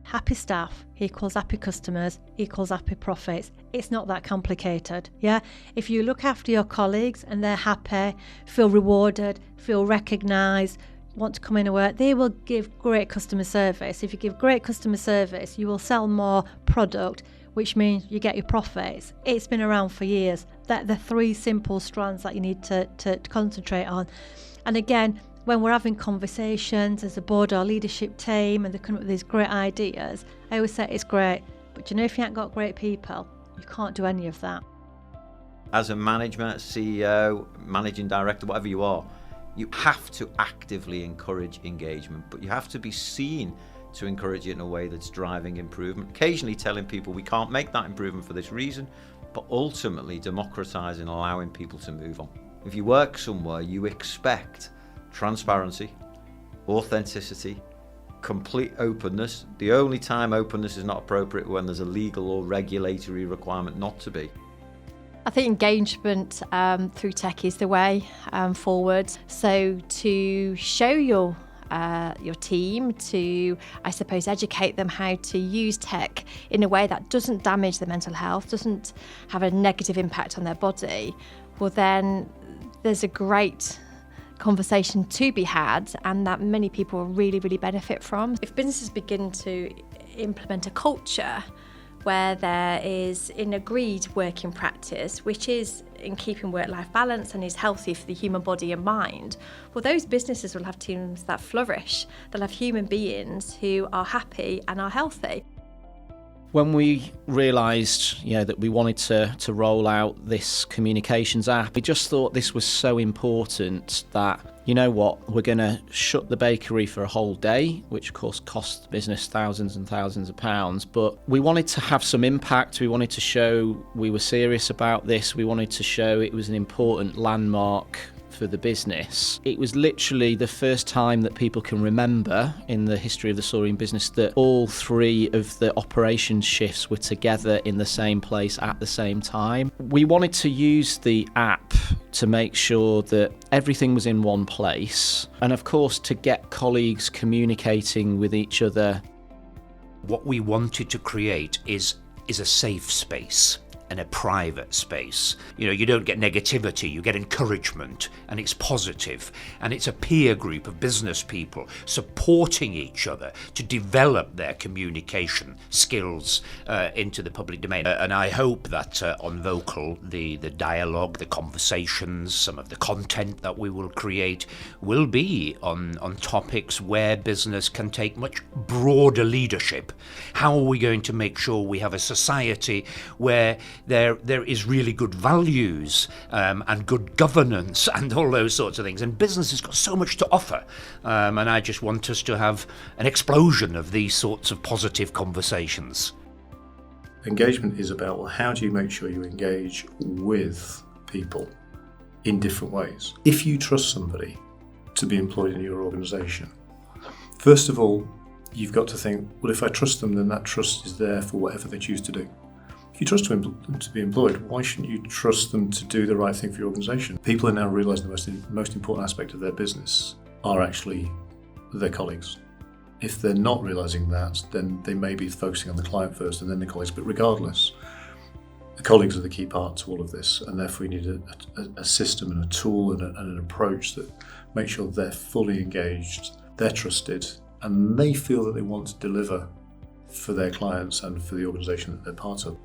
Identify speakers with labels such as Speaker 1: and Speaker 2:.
Speaker 1: happy staff equals happy customers equals happy profits. It's not that complicated. Yeah. If you look after your colleagues and they're happy, feel rewarded, feel recognised, want to come in and work, they will give great customer service. If you give great customer service, you will sell more product, which means you get your profits. It's been around for years. They're the three simple strands that you need to concentrate on. And again, when we're having conversations as a board or leadership team and they come up with these great ideas, I always say it's great, but if you ain't got great people, you can't do any of that.
Speaker 2: As a management, CEO, managing director, whatever you are, you have to actively encourage engagement, but you have to be seen to encourage it in a way that's driving improvement. Occasionally telling people we can't make that improvement for this reason, but ultimately democratising and allowing people to move on. If you work somewhere, you expect transparency, authenticity, complete openness. The only time openness is not appropriate when there's a legal or regulatory requirement not to be.
Speaker 3: I think engagement through tech is the way forward. So to show your team, to, I suppose, educate them how to use tech in a way that doesn't damage their mental health, doesn't have a negative impact on their body, well then there's a great conversation to be had and that many people will really, really benefit from. If businesses begin to implement a culture where there is an agreed working practice, which is in keeping work-life balance and is healthy for the human body and mind, well, those businesses will have teams that flourish. They'll have human beings who are happy and are healthy.
Speaker 4: When we realised, that we wanted to roll out this communications app, we just thought this was so important that, we're going to shut the bakery for a whole day, which of course costs the business thousands and thousands of pounds. But we wanted to have some impact. We wanted to show we were serious about this. We wanted to show it was an important landmark for the business. It was literally the first time that people can remember in the history of the Saurian business that all three of the operations shifts were together in the same place at the same time. We wanted to use the app to make sure that everything was in one place, and of course to get colleagues communicating with each other.
Speaker 5: What we wanted to create is a safe space and a private space. You don't get negativity, you get encouragement, and it's positive, and it's a peer group of business people supporting each other to develop their communication skills into the public domain. And I hope that on Vocal, the dialogue, the conversations, some of the content that we will create will be on topics where business can take much broader leadership. How are we going to make sure we have a society where there is really good values and good governance and all those sorts of things, and business has got so much to offer, and I just want us to have an explosion of these sorts of positive conversations.
Speaker 6: Engagement is about, well, how do you make sure you engage with people in different ways? If you trust somebody to be employed in your organisation, first of all, you've got to think, well, if I trust them, then that trust is there for whatever they choose to do. If you trust them to be employed, why shouldn't you trust them to do the right thing for your organisation? People are now realising the most important aspect of their business are actually their colleagues. If they're not realising that, then they may be focusing on the client first and then the colleagues, but regardless, the colleagues are the key part to all of this, and therefore we need a system and a tool and an approach that makes sure they're fully engaged, they're trusted, and they feel that they want to deliver for their clients and for the organisation that they're part of.